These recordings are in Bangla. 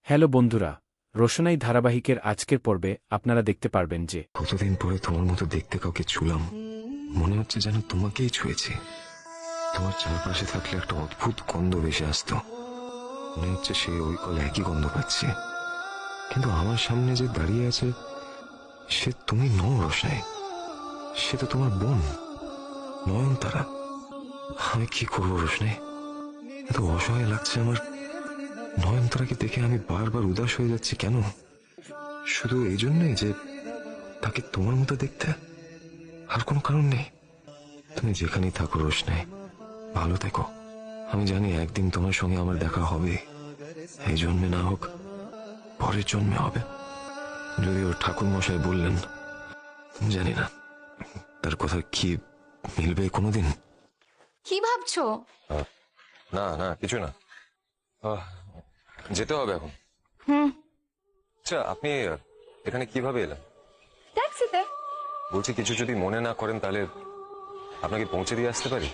হ্যালো বন্ধুরা, রোশনাই ধারাবাহিকের আজকের পর্বে আপনারা দেখতে পারবেন যে কতদিন পরে তোমার মতো দেখতে কাউকে ছুলাম। মনে হচ্ছে যেন তোমাকেই ছুঁয়েছি। তোমার চারপাশে থাকলে একটা অদ্ভুত গন্ধ ভেসে আসতো। মনে হচ্ছে সে ওই কল একই গন্ধ পাচ্ছে। কিন্তু আমার সামনে যে দাঁড়িয়ে আছে সে তুমি নও রোশনাই, সে তো তোমার বোন নয়নতারা। আমি কি করবো রোশনাই, এত অসহায় লাগছে আমার। নয়নতারাকে দেখে আমি বারবার উদাস হয়ে যাচ্ছি কেন? শুধু এই জন্যই যে তাকে তোমার মতো দেখতে, আর কোনো কারণ নেই। তুমি যেখানেই থাকো রোশনাই, ভালো থেকো। আমি জানি একদিন তোমার সঙ্গে আমার দেখা হবে, এই জন্মে না হোক পরের জন্মে হবে। যদি ওর ঠাকুর মশাই বললেন, জানি না তার কথা কি মিলবে কোনোদিন। কি ভাবছো? না না কিছু না, যেতে হবে এখন। আচ্ছা আপনি এখানে কিভাবে এলেন? ট্যাক্সিতে। বলছি কিছু যদি মনে না করেন তাহলে আপনাকে পৌঁছে দিয়ে আসতে পারি।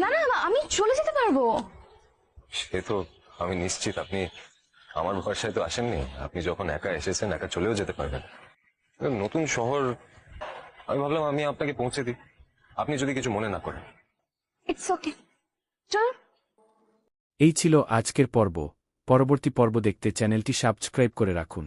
না না, আমি চলে যেতে পারবো। সে তো আমি নিশ্চিত আপনি আমার ভরসায় তো আসেননি। আপনি যখন একা এসেছেন একা চলেও যেতে পারবেন। নতুন শহর, আমি ভাবলাম আমি আপনাকে পৌঁছে দিই, আপনি যদি কিছু মনে না করেন। ইটস ওকে, চল। এই ছিল আজকের পর্ব। পরবর্তী পর্ব দেখতে চ্যানেলটি সাবস্ক্রাইব করে রাখুন।